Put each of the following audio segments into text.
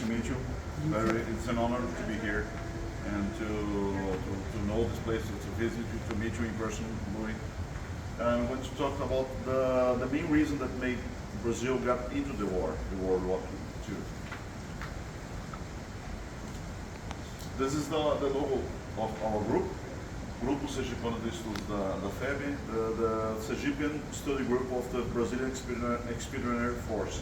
meet you. It's an honor to be here and to know this place, to visit you, to meet you in person, Louis. I'm going to talk about the main reason that made Brazil got into the war, the World War II. This is the logo of our group, Grupo Sergipano de Estudos da FEB, the Sergipian study group of the Brazilian Expeditionary Force.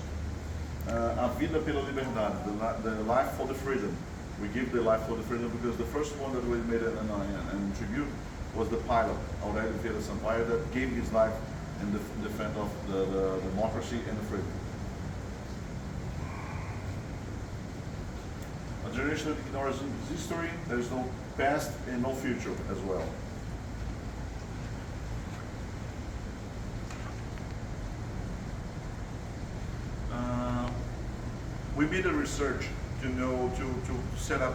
A Vida pela Liberdade, the life for the freedom. We give the life for the freedom because the first one that we made an tribute was the pilot, Aurelio Vieira Sampaio, that gave his life in the defense of the democracy and the freedom. A generation that ignores history, there is no past and no future as well. We made a research to know, to set up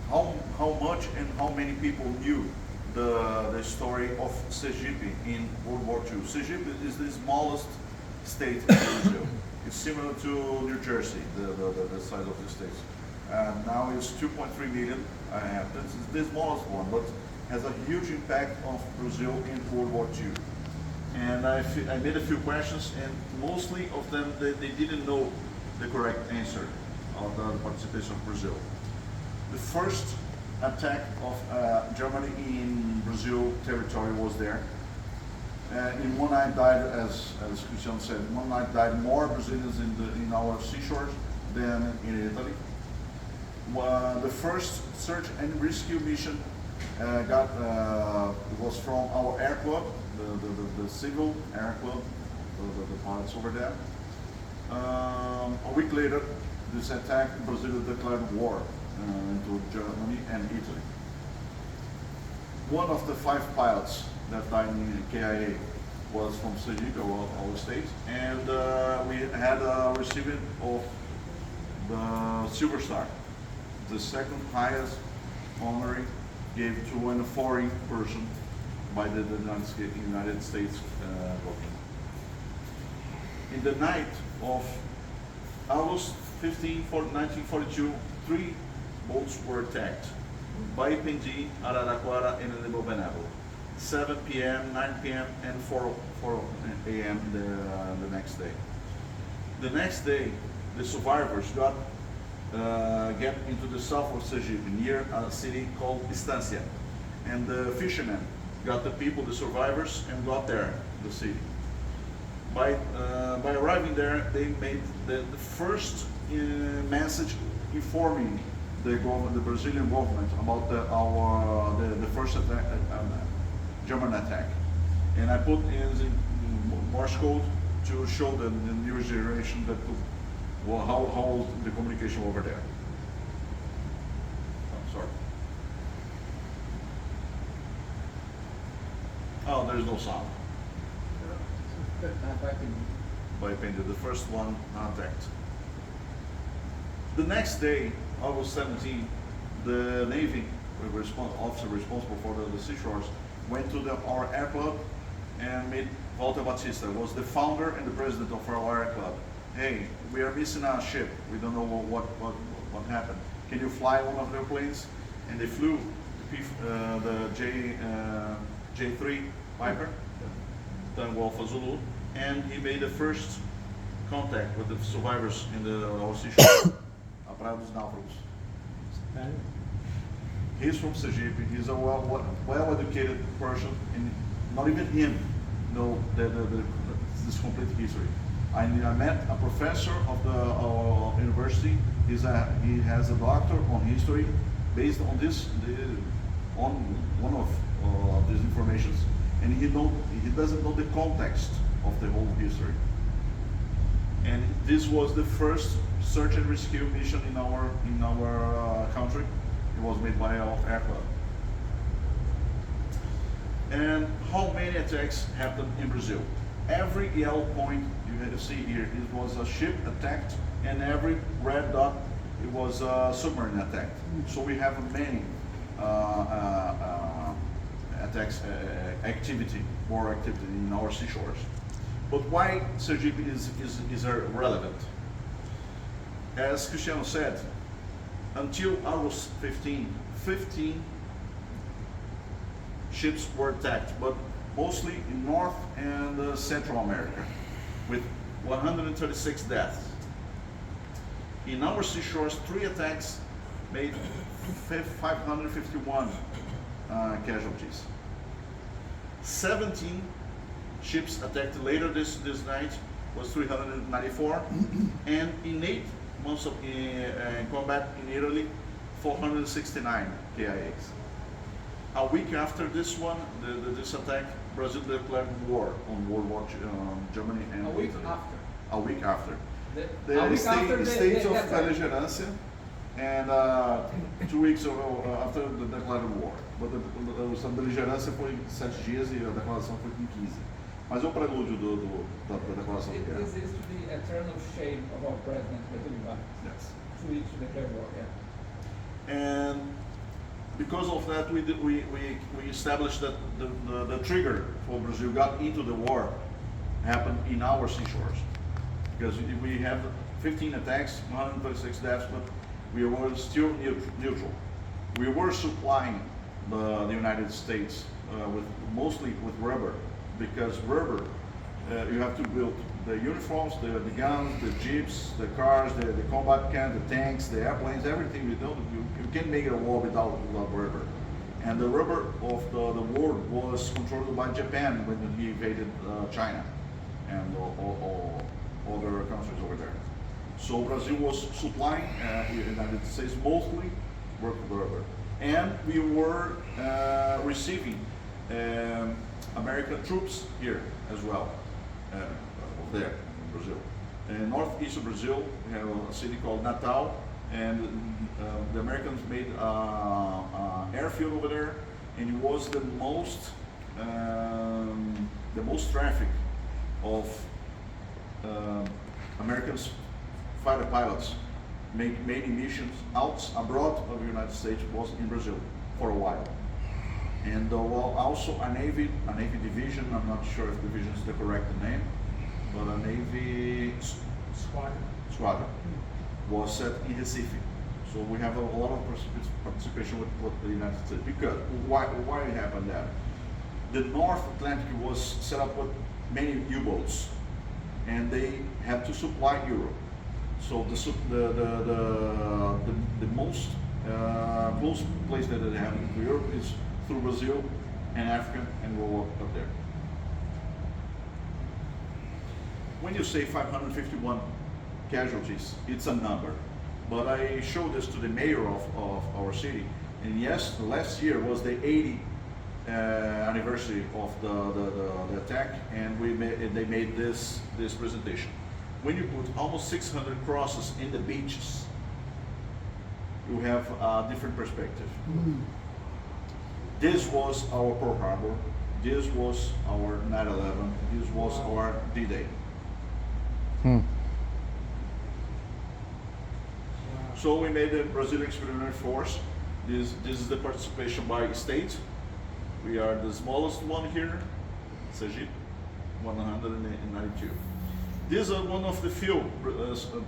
how much and how many people knew the story of Sergipe in World War II. Sergipe is the smallest state in Brazil. It's similar to New Jersey, the size of the state. Now it's 2.3 million inhabitants. It's the smallest one, but has a huge impact on Brazil in World War II. And I made a few questions, and mostly of them, they didn't know the correct answer of the participation of Brazil. The first attack of Germany in Brazil territory was there. In one night died, as Cristiano said, in one night died more Brazilians in our seashores than in Italy. The first search and rescue mission was from our air club, the civil air club, the pilots over there. A week later, this attack, Brazil declared war into Germany and Italy. One of the 5 pilots that died in KIA was from Sergipe, our state, and we had a recipient of the Silver Star, the second highest honor given to a foreign person by the United States government. In the night of August 15, 1942, 3 boats were attacked: Baipendi, Araraquara, and Benévolo. 7 p.m., 9 p.m., and 4 a.m. the next day. The next day, the survivors get into the south of Sergipe, near a city called Estância. And the fishermen got the people, the survivors, and got there, the city. By arriving there, they made the first message informing the Brazilian government about the first attack, German attack. And I put in Morse code to show the new generation that how the communication over there. Oh, sorry. Oh, there's no sound. Baipendi, the first one attacked. The next day, August 17, the Navy officer responsible for the seashores went to our air club and met Walter Batista, was the founder and the president of our air club. Hey, we are missing a ship. We don't know what happened. Can you fly one of their planes? And they flew the J3 Viper, Tango Alpha Zulu, and he made the first contact with the survivors in our seashore, Praia dos Náufragos. He's from Sergipe. He's a well-educated person, and not even him know this complete history. I met a professor of the university. He has a doctor on history based on on one of these informations, and he doesn't know the context of the whole history. And this was the first search and rescue mission in our country. It was made by our air club. And how many attacks happened in Brazil? Every yellow point you see here, it was a ship attacked, and every red dot, it was a submarine attacked. So we have many attacks, war activity in our seashores. But why Sergipe is relevant? As Cristiano said, Until August 15, 15 ships were attacked, but mostly in North and Central America, with 136 deaths. In our seashores, 3 attacks made 551 casualties. 17 ships attacked later this night was 394, and in 8 months of combat in Italy, 469 KIAs. A week after this one, this attack, Brazil declared war on World War Germany and A week Italy. after. A week after. A week after The state of attack. belligerência, and 2 weeks after the declared war. But o estado de beligerância foi 7 dias e a declaração foi com 15. Mas é o prelúdio da declaração de It guerra. is to the eternal shame of our president, Getúlio Vargas. Yes. 2 weeks to declare war, yeah. And because of that, we established that the trigger for Brazil got into the war happened in our seashores. Because we have 15 attacks, 136 deaths, but we were still neutral. We were supplying the United States mostly with rubber, because rubber, you have to build the uniforms, the guns, the jeeps, the cars, the combat camp, the tanks, the airplanes, everything. You can't make a war without rubber. And the rubber of the world was controlled by Japan when he invaded China and all other countries over there. So Brazil was supplying the United States mostly with rubber. And we were receiving American troops here as well, there in Brazil. In northeast of Brazil, we have a city called Natal, and the Americans made an airfield over there, and it was the most traffic of Americans fighter pilots making missions abroad of the United States was in Brazil for a while. And also a Navy division, I'm not sure if division is the correct name, but a Navy squadron was set in Recife. So we have a lot of participation with the United States. Because why happened that? The North Atlantic was set up with many U-boats, and they had to supply Europe. So the most close place that they have to Europe is through Brazil and Africa, and we'll up there. When you say 551 casualties, it's a number. But I showed this to the mayor of our city, and yes, last year was the 80th anniversary of the attack, and they made this presentation. When you put almost 600 crosses in the beaches, you have a different perspective. This was our Pearl Harbor, this was our 9/11, this was our D-Day. So we made the Brazilian Expeditionary Force. This is the participation by state. We are the smallest one here, Sergipe, 192. These are one of the few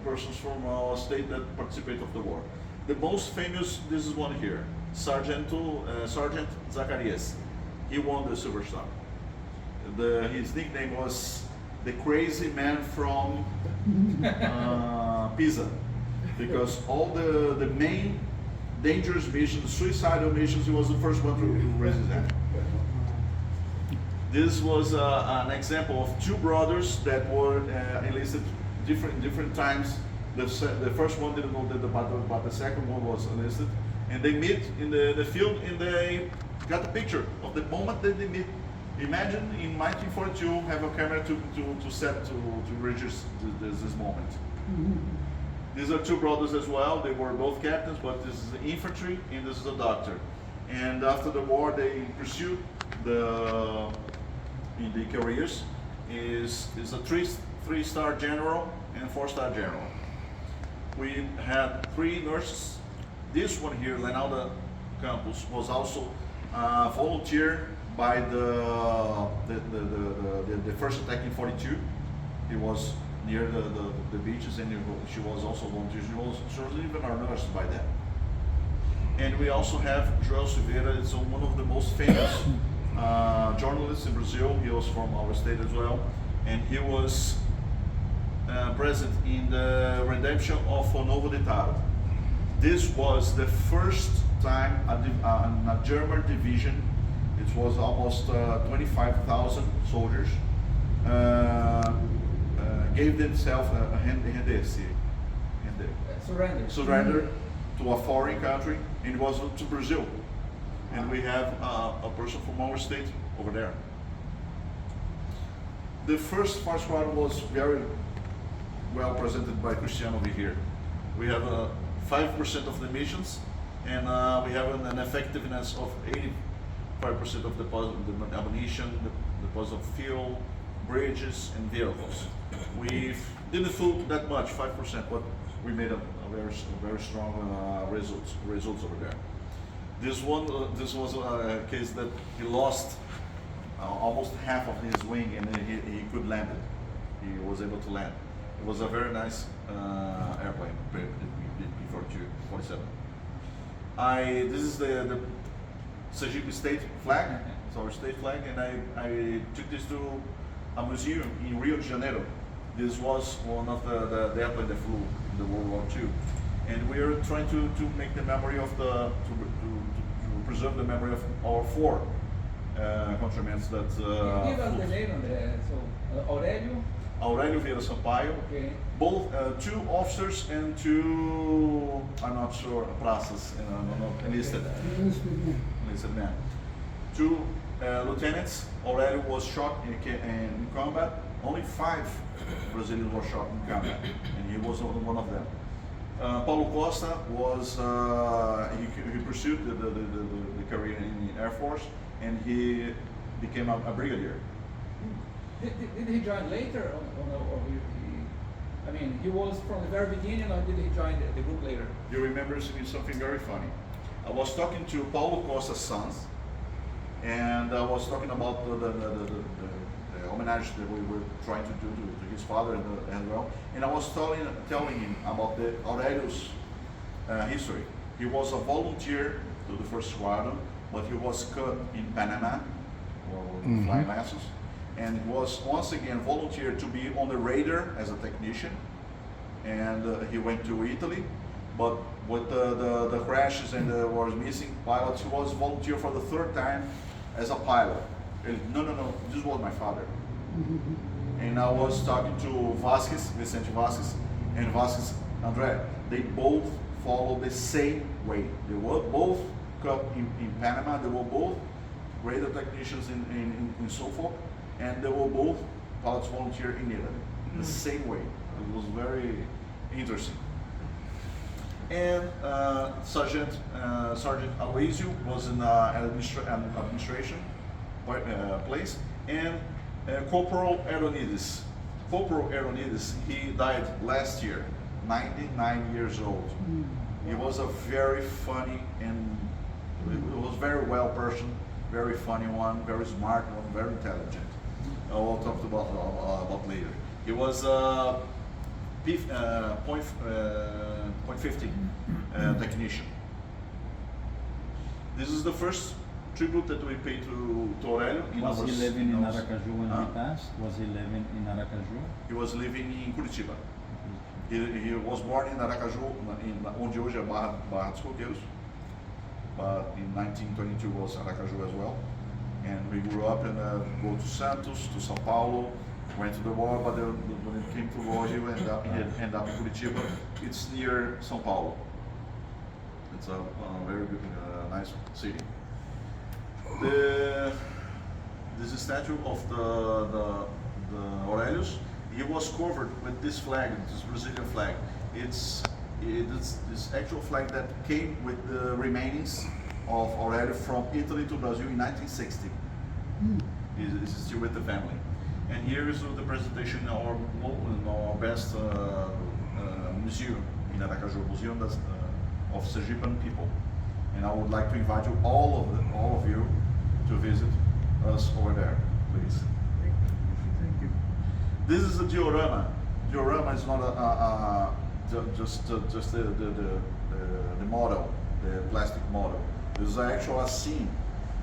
persons from our state that participate of the war. The most famous, this is one here, Sergeant Zacarias. He won the Silver Star. His nickname was the crazy man from Pisa, because all the main dangerous missions, suicidal missions, he was the first one to raise his hand. This was an example of 2 brothers that were enlisted different times. The first one didn't know the battle, but the second one was enlisted. And they meet in the field, and they got a picture of the moment that they meet. Imagine in 1942 have a camera to register this moment. These are 2 brothers as well. They were both captains, but this is the infantry and this is a doctor. And after the war, they pursued in the careers is a 3-star general and 4-star general. We had 3 nurses. This one here, Leonardo Campos, was also a volunteer by the first attack in 42. He was near the beaches, and she was also volunteer. She wasn't even our nurse by then. And we also have Joel Silveira. It's one of the most famous journalists in Brazil. He was from our state as well, and he was present in the redemption of O Novo Ditado. This was the first time a German division, it was almost 25,000 soldiers, gave themselves a surrender to a foreign country, and it was to Brazil. And we have a person from our state over there. The first fire squad was very well presented by Cristiano over here. We have 5% of the missions, and we have an effectiveness of 85% of the ammunition, the deposit of fuel, bridges, and vehicles. We didn't fool that much, 5%, but we made a very strong results over there. This was a case that he lost almost half of his wing, and then he could land it. He was able to land. It was a very nice airplane, P-47. This is the Sergipe state flag. It's our state flag, and I took this to a museum in Rio de Janeiro. This was one of the airplane that flew in the World War II, and we are trying to make the memory of to preserve the memory of our four countrymen that. Give us the name of Aurélio. Aurélio Vieira Sampaio. Okay. Both two officers and two, I'm not sure, praças, enlisted men. Two lieutenants. Aurélio was shot in combat. Only 5 Brazilians were shot in combat, and he was one of them. Paulo Costa was he pursued the career in the Air Force, and he became a brigadier. Did he join later, or I mean, he was from the very beginning, or did he join the group later? You remember something very funny. I was talking to Paulo Costa's sons, and I was talking about the homage that we were trying to do to his father as well. And I was telling him about the Aurélio's history. He was a volunteer to the first squadron, but he was cut in Panama, with flying lessons, and was once again volunteered to be on the radar as a technician. And he went to Italy, but with the crashes and was missing pilots, he was volunteer for the 3rd time as a pilot. No, this was my father. And I was talking to Vicente Vasquez, and Vasquez André. They both follow the same way. They were both cut in Panama. They were both radar technicians in Suffolk, and they were both pilots volunteer in Italy. The same way. It was very interesting. And Sergeant Aloysio was in an administration place, and Corporal Aeronides. Corporal Aeronides, he died last year, 99 years old. He was a very funny and he was very well person, very funny one, very smart one, very intelligent. I'll talk about later. He was .50 technician. This is the first tribute that we pay to Aurélio. Was he living in Aracaju when he passed? Was he living in Aracaju? He was living in Curitiba. He was born in Aracaju, onde hoje é Barra dos Coqueiros, but in 1922 was Aracaju as well. And we grew up and go to Santos, to São Paulo, went to the war, but when it came to war, he ended up in Curitiba. It's near São Paulo. It's a very good, nice city. This statue of the Aurelius, he was covered with this flag, this Brazilian flag. It's this actual flag that came with the remainings of Aurelio from Italy to Brazil in 1960. It's still with the family. And here is the presentation in our best museum in Aracaju, Museum of Sergipan people. And I would like to invite you, all of you, to visit us over there, please. Thank you. This is a diorama. Diorama is not just the model. the plastic model. This is actually a scene,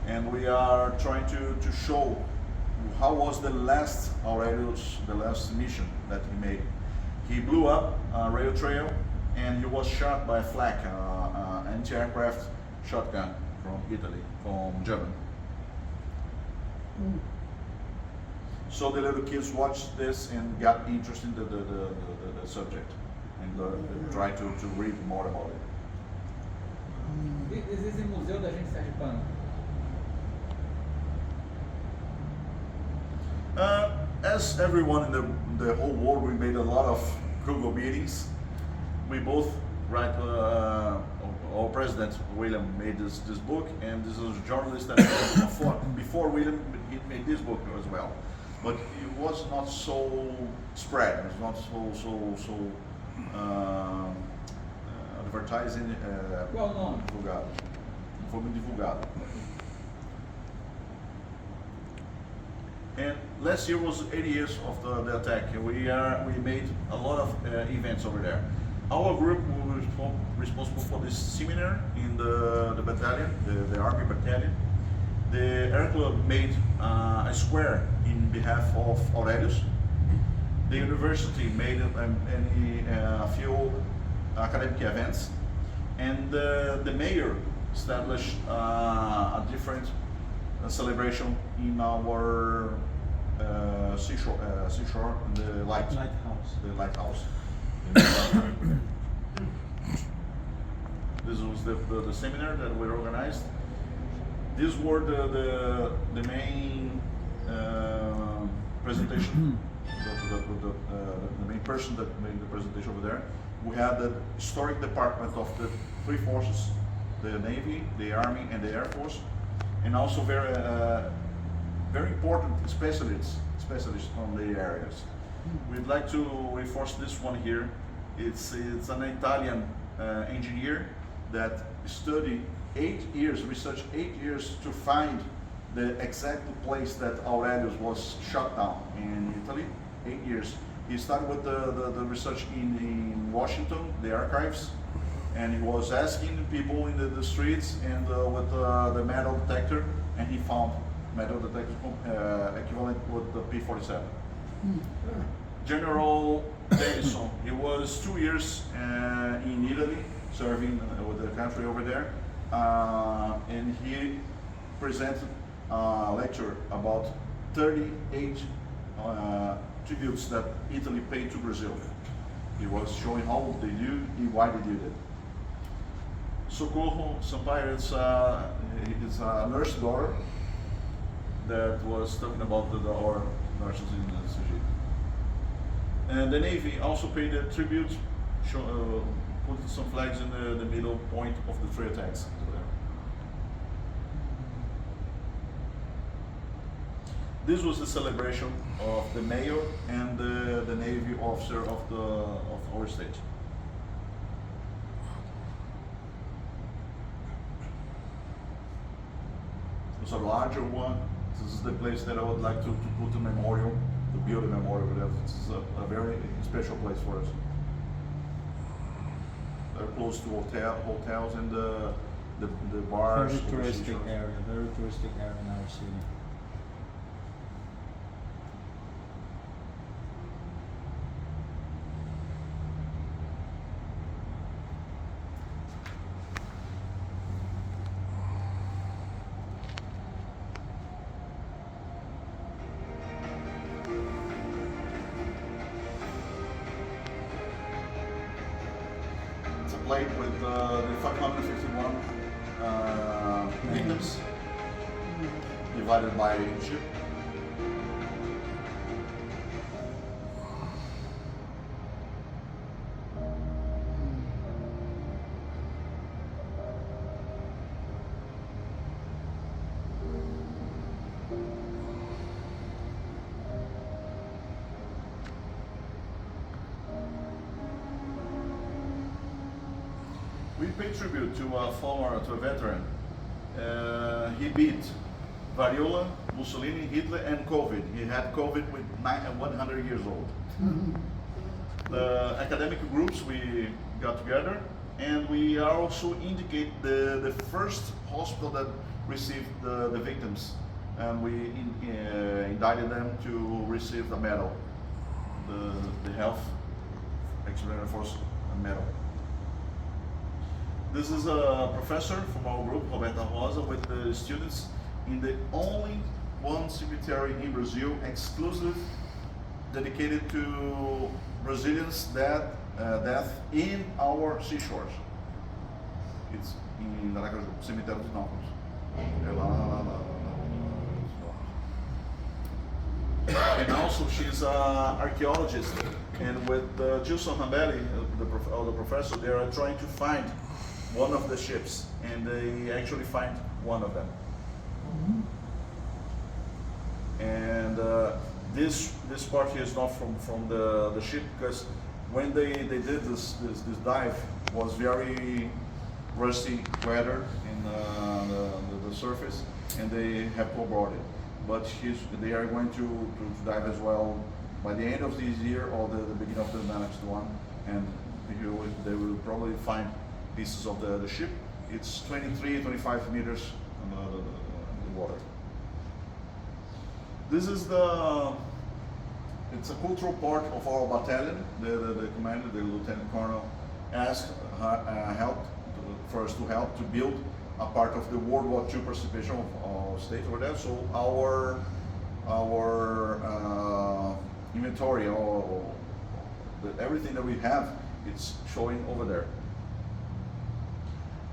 and we are trying to show how was the last Aurelius, the last mission that he made. He blew up a rail trail, and he was shot by a flak, anti-aircraft shotgun from Italy, from Germany. So the little kids watched this and got interested in the subject and tried to read more about it. Existe museu da gente sergipana. As everyone in the whole world, we made a lot of Google meetings. We both write. Our president William made this book, and this is a journalist that before William he made this book as well. But it was not so spread. It was not so advertising. Well known. Divulgado. Foi muito divulgado. And last year was 80 years of the attack. We made a lot of events over there. Our group was responsible for this seminar in the battalion, the army battalion. The Air Club made a square in behalf of Aurelius. The university made a few academic events, and the mayor established a different celebration in our seashore, the Lighthouse. The lighthouse. This was the seminar that we organized. These were the main presentation. The main person that made the presentation over there. We had the historic department of the three forces: the Navy, the Army, and the Air Force, and also very important specialists from the areas. We'd like to reinforce this one here. It's an Italian engineer that studied 8 years, researched 8 years to find the exact place that Aurelius was shot down in Italy. 8 years. He started with the research in Washington, the archives, and he was asking people in the streets and with the metal detector, and he found metal detector equivalent with the P-47. General Denison, he was 2 years in Italy, serving with the country over there, and he presented a lecture about 38 tributes that Italy paid to Brazil. He was showing how they did and why they did it. Socorro Sampaio is a nurse daughter that was talking about our nurses in Sergipe. And the Navy also paid a tribute, put some flags in the middle point of the three attacks. This was the celebration of the mayor and the Navy officer of our state. It's a larger one. This is the place that I would like to put a memorial, to build a memorial. This is a very special place for us. They're close to hotels and the bars. Very touristic area in our city. Plate with the 551 victims divided by ship. We pay tribute to a veteran. He beat variola, Mussolini, Hitler, and COVID. He had COVID with 100 years old. The academic groups, we got together and we also indicate the first hospital that received the victims, and we indicted them to receive the medal, the health experience force medal. This is a professor from our group, Roberta Rosa, with the students in the only one cemetery in Brazil exclusive dedicated to Brazilians death in our seashores. It's in Aracaju, Cemitério dos Náufragos. É lá. And also she's an archaeologist, and with Gilson Rambelli, the professor, they are trying to find one of the ships, and they actually find one of them. And this part here is not from the ship, because when they did this dive was very rusty weather in the surface, and they have to abort it. But they are going to dive as well by the end of this year or the beginning of the next one, and they will probably find pieces of the ship. It's 25 meters in the water. This is it's a cultural part of our battalion. The commander, the lieutenant colonel, asked for us to help to build a part of the World War II participation of state over there. So our inventory, everything that we have, it's showing over there.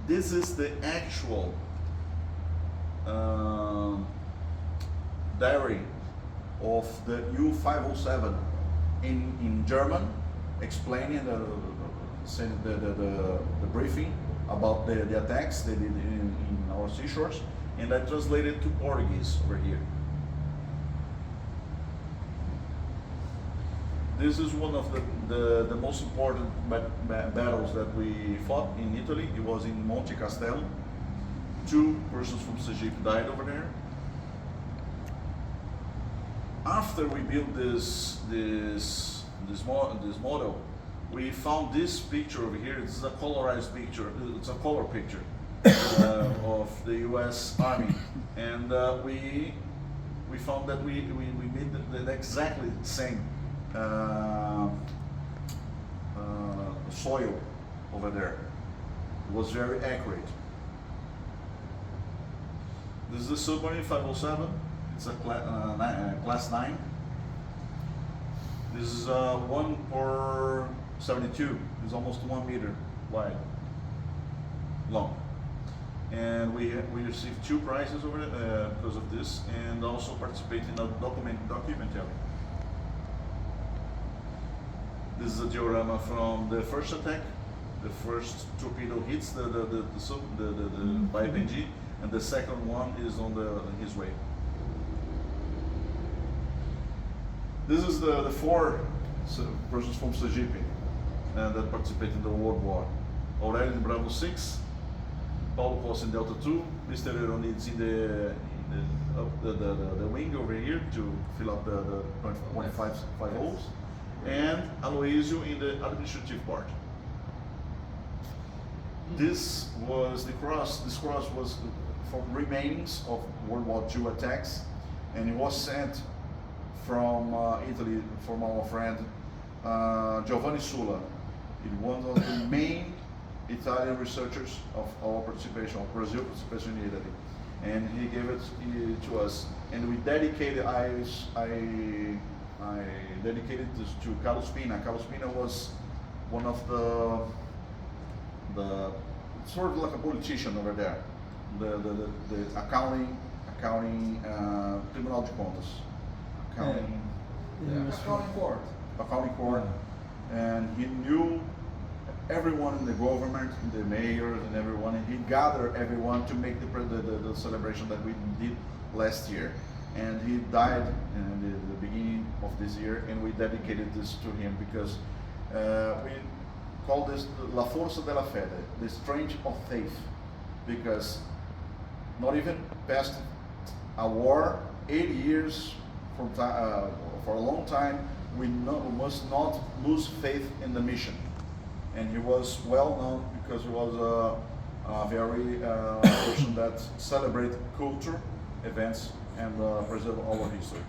This is the actual diary of the U-507 in German, explaining the briefing about the attacks they did in our seashores, and I translated to Portuguese over here. This is one of the most important battles that we fought in Italy. It was in Monte Castello. 2 persons from Sergipe died over there. After we built this model, we found this picture over here. This is a colorized picture. It's a color picture of the U.S. Army, and we found that we made the exactly same soil over there. It was very accurate. This is the submarine 507. It's a class 9. This is 1/72. It's almost 1 meter wide, long. And we received 2 prizes over because of this, and also participate in a documentary. This is a diorama from the first attack. The first torpedo hits the BioPNG, and the second one is on his way. This is the 4 persons from Sergipe that participated in the World War. Aurelio in Bravo 6, Paulo Costa in Delta 2, Mr. Eronides in the wing over here to fill up the 0.5 holes, and Aloysio in the administrative part. This was the cross. This cross was from remains of World War II attacks, and it was sent from Italy, from our friend Giovanni Sulla. He was one of the main Italian researchers of our participation, of Brazil participation in Italy, and he gave it to us. And we dedicated. I dedicated this to Carlos Pina. Carlos Pina was one of the sort of like a politician over there, the accounting Tribunal de Contas. Accounting court, and he knew everyone in the government, the mayors and everyone, and he gathered everyone to make the celebration that we did last year. And he died in the beginning of this year, and we dedicated this to him because we call this La Forza della Fede, the strength of faith, because not even past a war, 80 years from for a long time, we must not lose faith in the mission. And he was well known because he was a very person that celebrate culture, events, and preserve our history.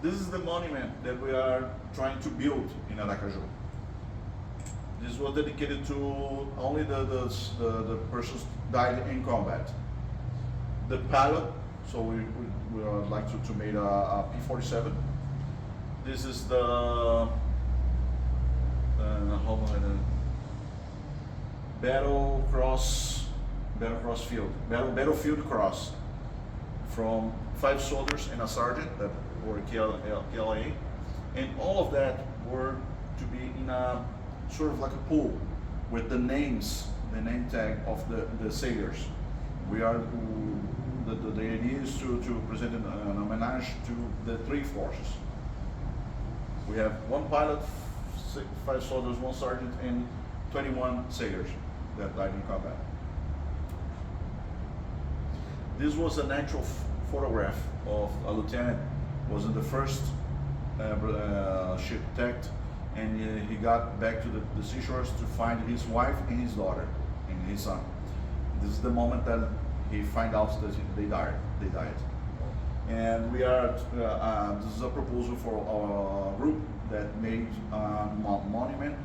This is the monument that we are trying to build in Aracaju. This was dedicated to only the persons died in combat. The pilot, so we would like to make a P-47. This is the battlefield cross from 5 soldiers and a sergeant that were KLA, and all of that were to be in a sort of like a pool with the names, the name tag of the sailors. We are the idea is to present an homage to the 3 forces. We have 1 pilot, 5 soldiers, 1 sergeant, and 21 sailors that died in combat. This was an actual photograph of a lieutenant, was in the first ship attacked, and he got back to the seashores to find his wife and his daughter and his son. This is the moment that he find out that they died. And we are, this is a proposal for our group that made a monument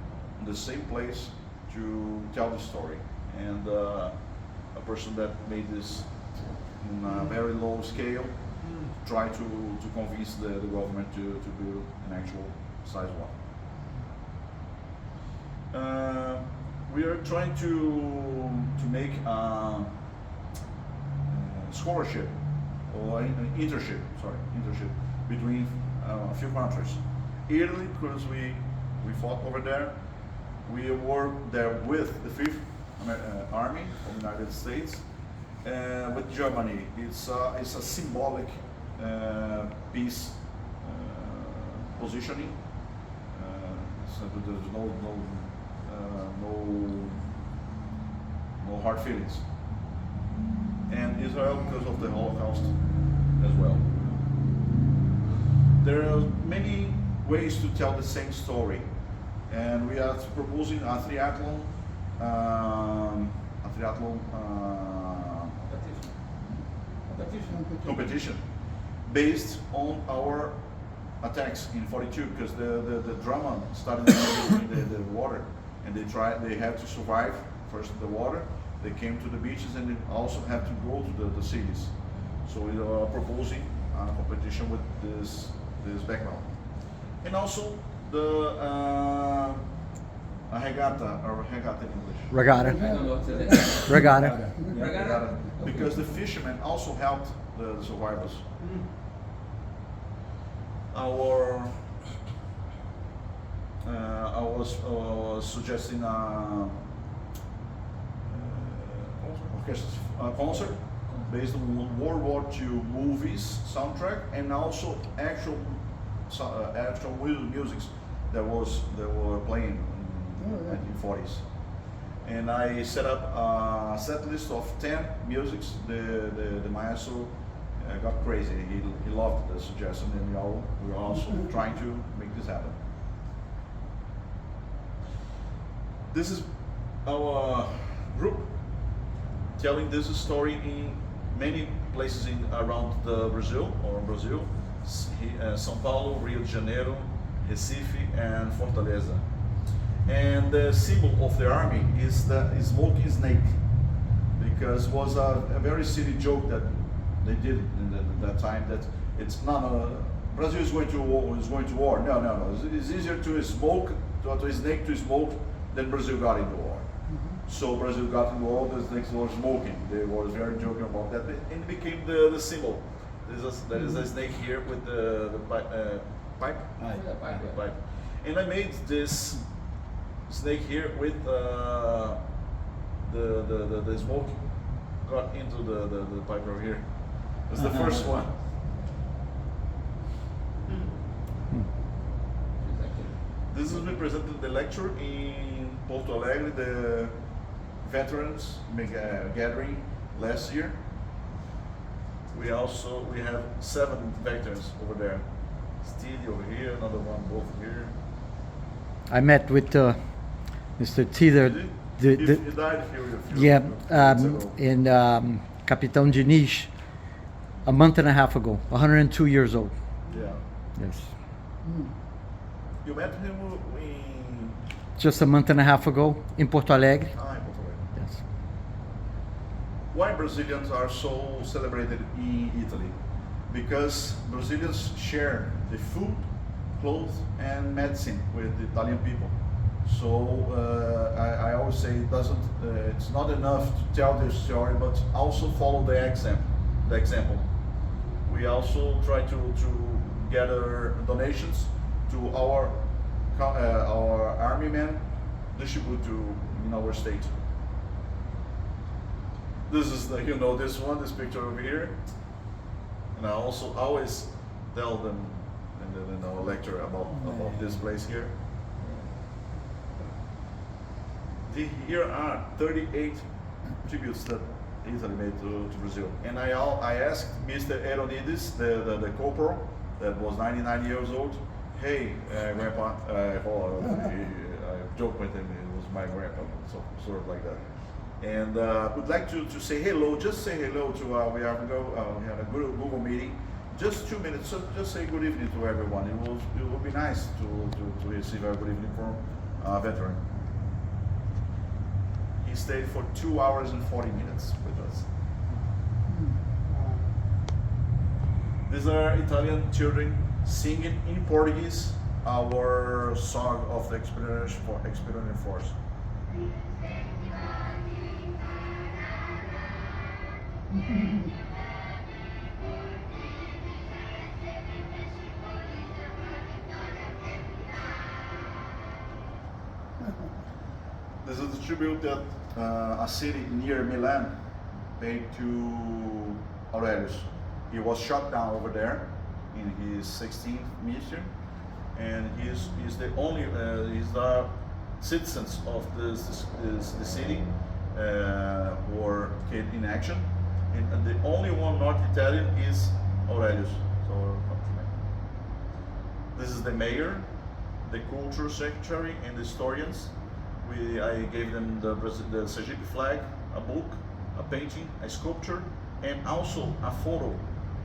in the same place to tell the story. And a person that made this in a very low scale, try to convince the government to build an actual size one. We are trying to make a scholarship or internship between a few countries. Italy, because we fought over there. We worked there with the 5th Army of the United States. With Germany, it's a symbolic peace positioning. So there's no hard feelings. And Israel because of the Holocaust as well. There are many ways to tell the same story, and we are proposing a triathlon competition based on our attacks in 42, because the drama started in the water, and they had to survive first the water. They came to the beaches, and they also have to go to the cities. So we are proposing a competition with this background, and also the a regatta in English. Regatta. I don't know what's it. Regatta. Regatta? Because the fishermen also helped the survivors. I was suggesting a concert based on World War II movies soundtrack, and also actual music that were playing in the 1940s. And I set up a set list of 10 musics. The maestro got crazy. He loved the suggestion, and we are also trying to make this happen. This is our group telling this story in many places around Brazil. São Paulo, Rio de Janeiro, Recife, and Fortaleza. And the symbol of the army is the smoking snake, because it was a very silly joke that they did in that time, that it's not Brazil is going to war. No. It's easier to smoke, to a snake to smoke, than Brazil got into war. So Brazil got into war, the snakes were smoking. They were very joking about that, and it became the symbol. There is a snake here with the pipe. Pipe. And I made this snake here with the smoke got into the pipe over here. It's the first one. This is represented the lecture in Porto Alegre, the veterans gathering last year. We have 7 veterans over there. Steely over here, another one both here. I met with Mr. Teeter. Did The, he? the, He died a few yeah, months ago. in Capitão Diniz a month and a half ago. 102 years old. Yeah. Yes. You met him in Just a month and a half ago in Porto Alegre. in Porto Alegre. Yes. Why Brazilians are so celebrated in Italy? Because Brazilians share the food, clothes, and medicine with the Italian people. So I always say it's not enough to tell the story, but also follow the example. We also try to gather donations to our army men, distribute in our state. This is this picture over here, and I also always tell them in our lecture about this place here. Here are 38 tributes that Italy made to Brazil, and I asked Mr. Eronides, the corporal that was 99 years old. Hey, Grandpa, I joke with him. It was my grandpa, so sort of like that. And would like to say hello. Just say hello to we had a Google meeting. Just 2 minutes. So just say good evening to everyone. It will be nice to receive a good evening from a veteran. He stayed for 2 hours and 40 minutes with us. These are Italian children singing in Portuguese our song of the Expeditionary Force. This is the tribute that a city near Milan paid to Aurelius. He was shot down over there in his 16th mission, and he's the only he's the citizens of the city who are killed in action, and the only one not Italian is Aurelius. So this is the mayor, the culture secretary, and the historians. I gave them the Sergipe flag, a book, a painting, a sculpture, and also a photo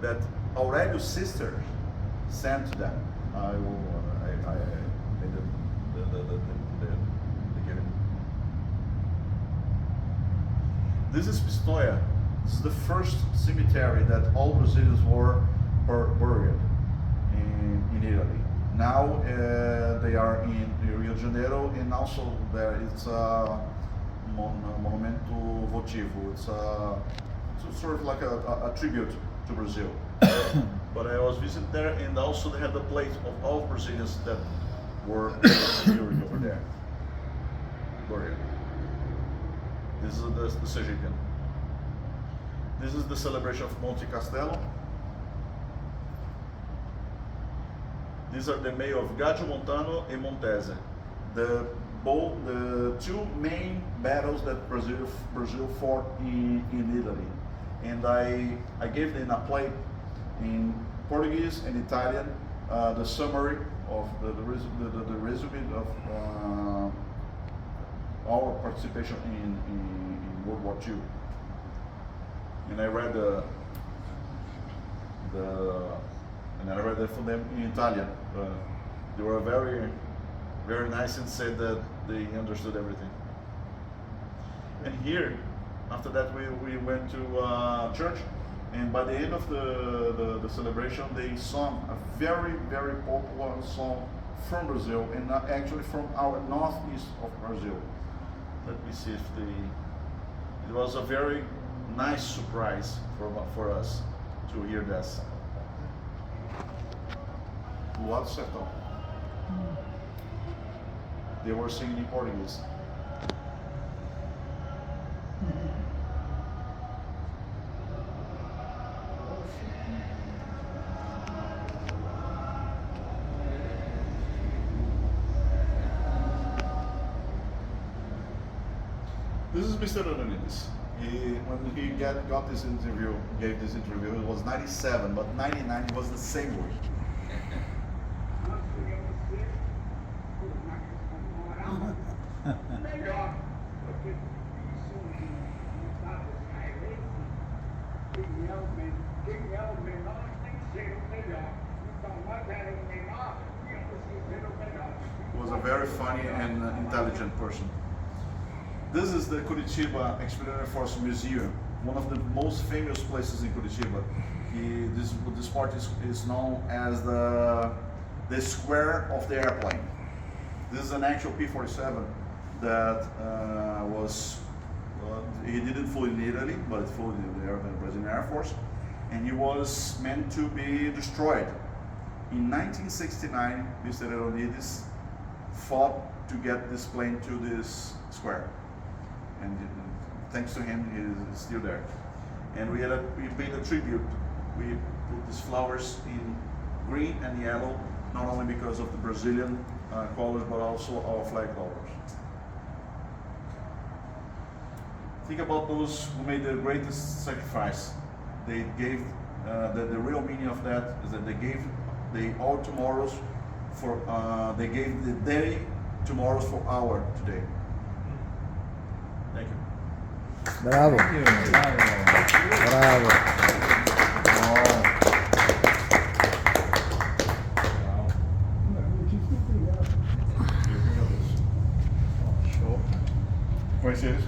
that Aurelius' sister sent to them. I made the given. This is Pistoia. This is the first cemetery that all Brazilians were buried in Italy. Now they are in Rio de Janeiro, and also there it's a Monumento Votivo. It's sort of like a tribute to Brazil. But I was visiting there, and also they had the plate of all Brazilians that were buried over there. Buried. This is the Sergipian. This is the celebration of Monte Castelo. These are the mayor of Gaggio Montano and Montese, the two main battles that Brazil fought in Italy. And I gave them a plate in Portuguese and Italian, the summary of the resume of our participation in World War II. And I read I read it from them in Italian. They were very, very nice and said that they understood everything. And here, after that, we went to church, and by the end of the celebration, they sung a very, very popular song from Brazil, and actually from our northeast of Brazil. Let me see if it was a very nice surprise for us to hear this. Luado Sertão. They were singing in Portuguese. This is Mr. Eronides. When he got this interview, gave this interview, it was 97, but 99 was the same word. He was a very funny and intelligent person. This is the Curitiba Expeditionary Force Museum, one of the most famous places in Curitiba. This part is known as the square of the airplane. This is an actual P-47 that he didn't fly in Italy, but it flew in the Brazilian Air Force, and he was meant to be destroyed. In 1969, Mr. Aeronides fought to get this plane to this square, and thanks to him, he is still there. And we paid a tribute. We put these flowers in green and yellow, not only because of the Brazilian colors, but also our flag colors. Think about those who made the greatest sacrifice. They gave, the real meaning of that is that they gave all tomorrows for, they gave the day tomorrows for our today. Thank you. Bravo. Thank you. Bravo. Bravo. Conhece eles?